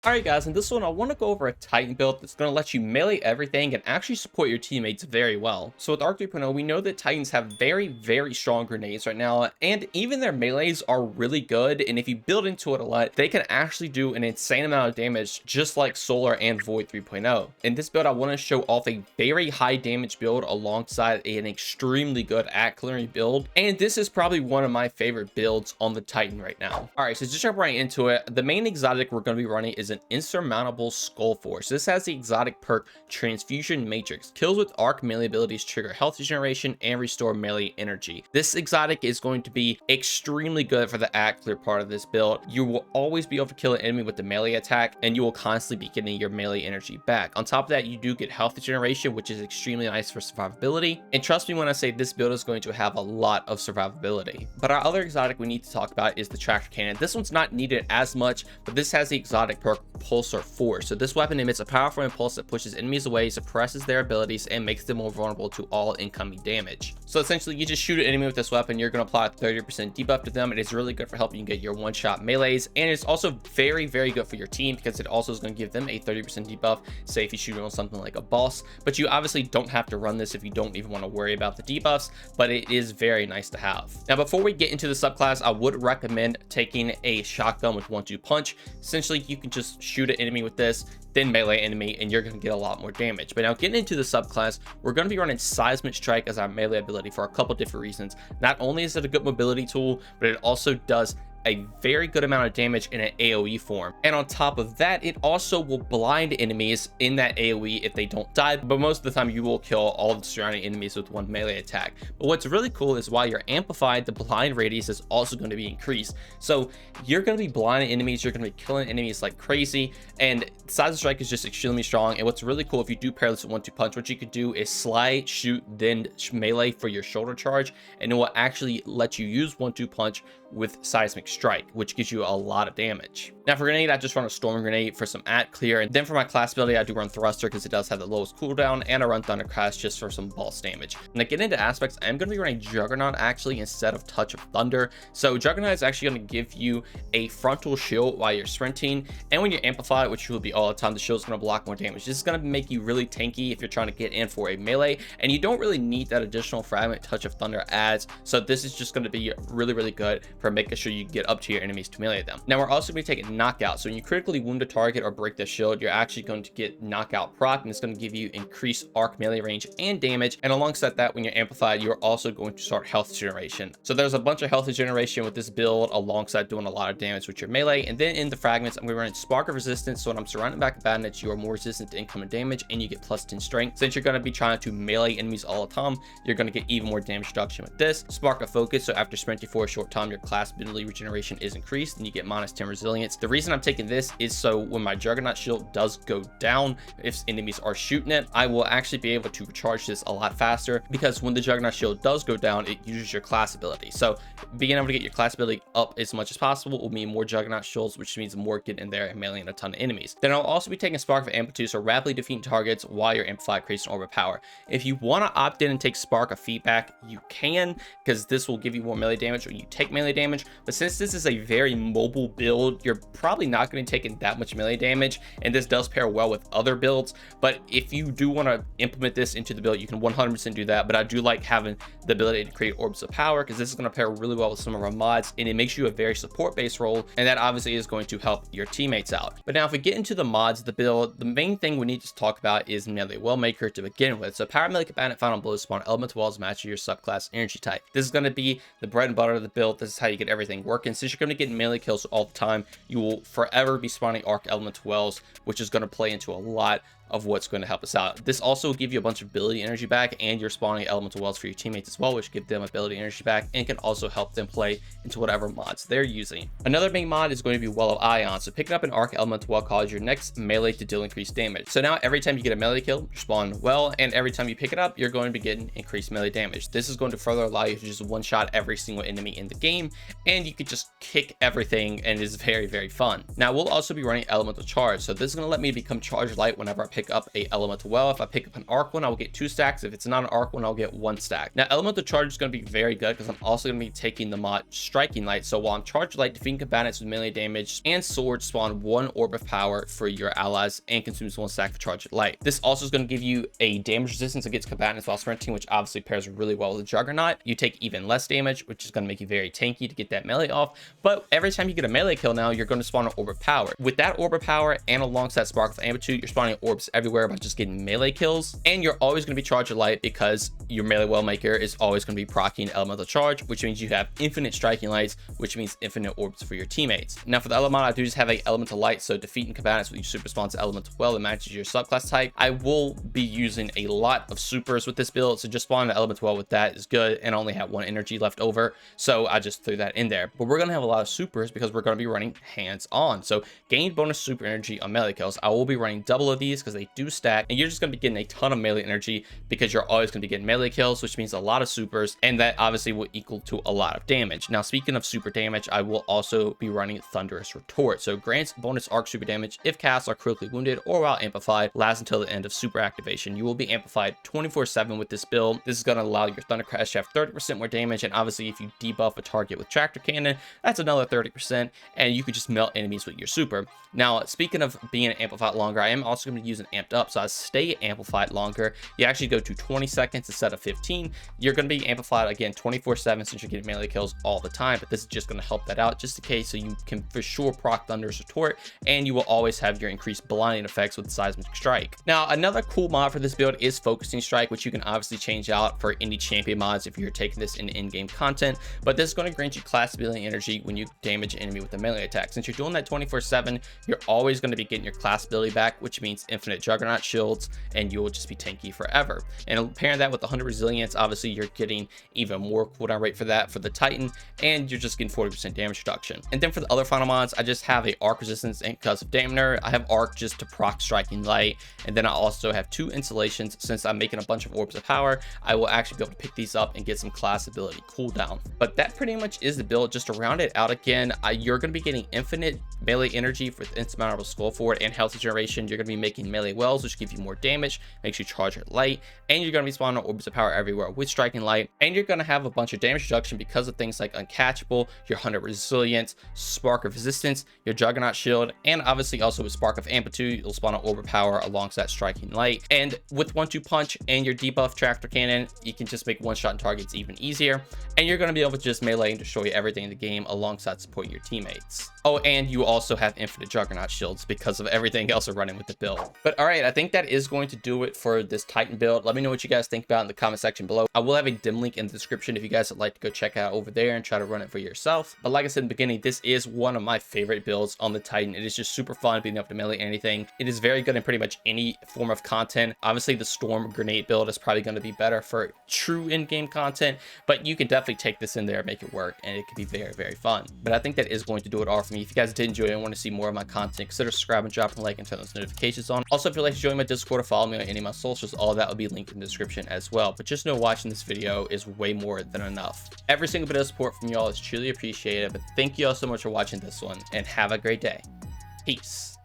Alright guys, in this one I want to go over a Titan build that's going to let you melee everything and actually support your teammates very well. So with Arc 3.0, we know that Titans have very strong grenades right now, and even their melees are really good, and if you build into it a lot, they can actually do an insane amount of damage just like Solar and Void 3.0. In this build, I want to show off a very high damage build alongside an extremely good at clearing build, and this is probably one of my favorite builds on the Titan right now. Alright, so just jump right into it. The main exotic we're going to be running is an insurmountable Skull Force. This has the exotic perk Transfusion Matrix. Kills with arc melee abilities trigger health regeneration and restore melee energy. This exotic is going to be extremely good for the act clear part of this build. You will always be able to kill an enemy with the melee attack, and you will constantly be getting your melee energy back. On top of that, you do get health regeneration, which is extremely nice for survivability. And trust me when I say this build is going to have a lot of survivability. But our other exotic we need to talk about is the Tractor Cannon. This one's not needed as much, but this has the exotic perk Pulsar Force. So this weapon emits a powerful impulse that pushes enemies away, suppresses their abilities, and makes them more vulnerable to all incoming damage. So essentially, you just shoot an enemy with this weapon, you're going to apply a 30% debuff to them. It is really good for helping you get your one-shot melees, and it's also very good for your team because it also is going to give them a 30% debuff, say if you shoot on something like a boss. But you obviously don't have to run this if you don't even want to worry about the debuffs, but it is very nice to have. Now, before we get into the subclass, I would recommend taking a shotgun with 1-2 punch. Essentially, you can just shoot an enemy with this, then melee enemy, and you're going to get a lot more damage. But now getting into the subclass, we're going to be running Seismic Strike as our melee ability for a couple different reasons. Not only is it a good mobility tool, but it also does a very good amount of damage in an AoE form, and on top of that, it also will blind enemies in that AoE if they don't die, but most of the time you will kill all the surrounding enemies with one melee attack. But what's really cool is while you're amplified, the blind radius is also going to be increased, so you're going to be blinding enemies, you're going to be killing enemies like crazy, and Seismic Strike is just extremely strong. And what's really cool, if you do pair this with 1-2 punch, what you could do is slide, shoot, then melee for your shoulder charge, and it will actually let you use 1-2 punch with Seismic Strike, which gives you a lot of damage. Now for grenade, I just run a Storm Grenade for some at clear, and then for my class ability, I do run Thruster because it does have the lowest cooldown, and I run Thunder Crash just for some boss damage. Now get into aspects, I'm going to be running Juggernaut actually instead of Touch of Thunder. So Juggernaut is actually going to give you a frontal shield while you're sprinting, and when you amplify it, which you will be all the time, the shield is going to block more damage. This is going to make you really tanky if you're trying to get in for a melee, and you don't really need that additional fragment Touch of Thunder adds. So this is just going to be really good for making sure you get up to your enemies to melee them. Now we're also going to be taking Knockout. So when you critically wound a target or break the shield, you're actually going to get Knockout proc, and it's going to give you increased arc melee range and damage. And alongside that, when you're amplified, you're also going to start health generation. So there's a bunch of health generation with this build alongside doing a lot of damage with your melee. And then in the fragments, I'm going to run Spark of Resistance. So when I'm surrounded by combatants, you are more resistant to incoming damage, and you get plus 10 strength. Since you're going to be trying to melee enemies all the time, you're going to get even more damage reduction with this. Spark of Focus. So after sprinting for a short time, your class ability regeneration is increased, and you get minus 10 resilience. The reason I'm taking this is so when my Juggernaut shield does go down, if enemies are shooting it, I will actually be able to recharge this a lot faster, because when the Juggernaut shield does go down, it uses your class ability. So being able to get your class ability up as much as possible will mean more Juggernaut shields, which means more get in there and meleeing a ton of enemies. Then I'll also be taking Spark of Amplitude, so rapidly defeating targets while your amplified creates an orb of power. If you want to opt in and take Spark of Feedback, you can, because this will give you more melee damage when you take melee damage. But since this is a very mobile build, you're probably not going to take in that much melee damage, and this does pair well with other builds. But if you do want to implement this into the build, you can 100% do that. But I do like having the ability to create orbs of power, because this is going to pair really well with some of our mods, and it makes you a very support based role, and that obviously is going to help your teammates out. But now if we get into the mods of the build, the main thing we need to talk about is Melee Wellmaker to begin with. So Power Melee Combatant Final Blows spawn elemental walls match your subclass energy type. This is going to be the bread and butter of the build. This is how you get everything working. Since you're going to get melee kills all the time, you will forever be spawning arc elemental wells, which is going to play into a lot of what's going to help us out. This also will give you a bunch of ability energy back, and you're spawning elemental wells for your teammates as well, which give them ability energy back and can also help them play into whatever mods they're using. Another main mod is going to be Well of Ion. So picking up an arc elemental well causes your next melee to deal increased damage. So now every time you get a melee kill, you're spawning well, and every time you pick it up, you're going to be getting increased melee damage. This is going to further allow you to just one-shot every single enemy in the game, and you can just kick everything, and it is very fun. Now we'll also be running elemental charge. So this is going to let me become charged light whenever I pick pick up a elemental well. If I pick up an arc one, I will get 2 stacks. If it's not an arc one, I'll get 1 stack. Now, elemental charge is going to be very good because I'm also going to be taking the mod striking light. So while I'm charged light, defeating combatants with melee damage and sword spawn 1 orb of power for your allies and consumes 1 stack for charged light. This also is going to give you a damage resistance against combatants while sprinting, which obviously pairs really well with the Juggernaut. You take even less damage, which is going to make you very tanky to get that melee off. But every time you get a melee kill now, you're going to spawn an orb of power. With that orb of power and alongside Spark of Amplitude, you're spawning orbs everywhere by just getting melee kills. And you're always going to be charged light because your melee well maker is always going to be proccing elemental charge, which means you have infinite striking lights, which means infinite orbs for your teammates. Now for the element, I do just have a elemental light, so defeating combatants with your super spawns elemental well that matches your subclass type. I will be using a lot of supers with this build, so just spawn an elemental well with that is good, and I only have 1 energy left over, so I just threw that in there. But we're going to have a lot of supers because we're going to be running hands-on. So gain bonus super energy on melee kills. I will be running double of these because they do stack, and you're just going to be getting a ton of melee energy because you're always going to be getting melee kills, which means a lot of supers, and that obviously will equal to a lot of damage. Now, speaking of super damage, I will also be running Thunderous Retort. So grants bonus arc super damage if cast are critically wounded or while amplified, lasts until the end of super activation. You will be amplified 24/7 with this build. This is going to allow your Thunder Crash to have 30% more damage, and obviously if you debuff a target with Tractor Cannon, that's another 30%, and you could just melt enemies with your super. Now, speaking of being amplified longer, I am also going to use an amped up, so I stay amplified longer. You actually go to 20 seconds instead of 15. You're going to be amplified again 24/7 since you're getting melee kills all the time, but this is just going to help that out just in case, so you can for sure proc Thunderous Retort, and you will always have your increased blinding effects with Seismic Strike. Now, another cool mod for this build is Focusing Strike, which you can obviously change out for any champion mods if you're taking this in-game content, but this is going to grant you class ability energy when you damage an enemy with a melee attack. Since you're doing that 24/7, you're always going to be getting your class ability back, which means infinite Juggernaut shields, and you will just be tanky forever. And pairing that with 100 resilience, obviously you're getting even more cooldown rate for that for the Titan, and you're just getting 40% damage reduction. And then for the other final mods, I just have a arc resistance and Concussive Dampener. I have arc just to proc striking light, and then I also have 2 installations. Since I'm making a bunch of orbs of power, I will actually be able to pick these up and get some class ability cooldown. But that pretty much is the build. Just to round it out again, you're going to be getting infinite melee energy with insurmountable skull forward and health generation. You're going to be making melee wells, which give you more damage, makes you charge at light, and you're going to be spawning orbs of power everywhere with striking light, and you're going to have a bunch of damage reduction because of things like Uncatchable, your 100 resilience, Spark of Resistance, your Juggernaut shield, and obviously also with Spark of Amplitude, you'll spawn an orb of power alongside striking light. And with 1-2 punch and your debuff Tractor Cannon, you can just make one-shot targets even easier, and you're going to be able to just melee and destroy everything in the game alongside supporting your teammates. Oh, and you also have infinite Juggernaut shields because of everything else we're running with the build. But all right, I think that is going to do it for this Titan build. Let me know what you guys think about in the comment section below. I will have a dim link in the description if you guys would like to go check out over there and try to run it for yourself. But like I said in the beginning, this is one of my favorite builds on the Titan. It is just super fun being able to melee anything. It is very good in pretty much any form of content. Obviously, the Storm Grenade build is probably going to be better for true in-game content, but you can definitely take this in there and make it work, and it can be very, very fun. But I think that is going to do it all for me. If you guys did enjoy it and want to see more of my content, consider subscribing, dropping a like, and turn those notifications on. Also, if you'd like to join my Discord or follow me on any of my socials, all of that will be linked in the description as well. But just know watching this video is way more than enough. Every single bit of support from y'all is truly appreciated, but thank you all so much for watching this one, and have a great day. Peace.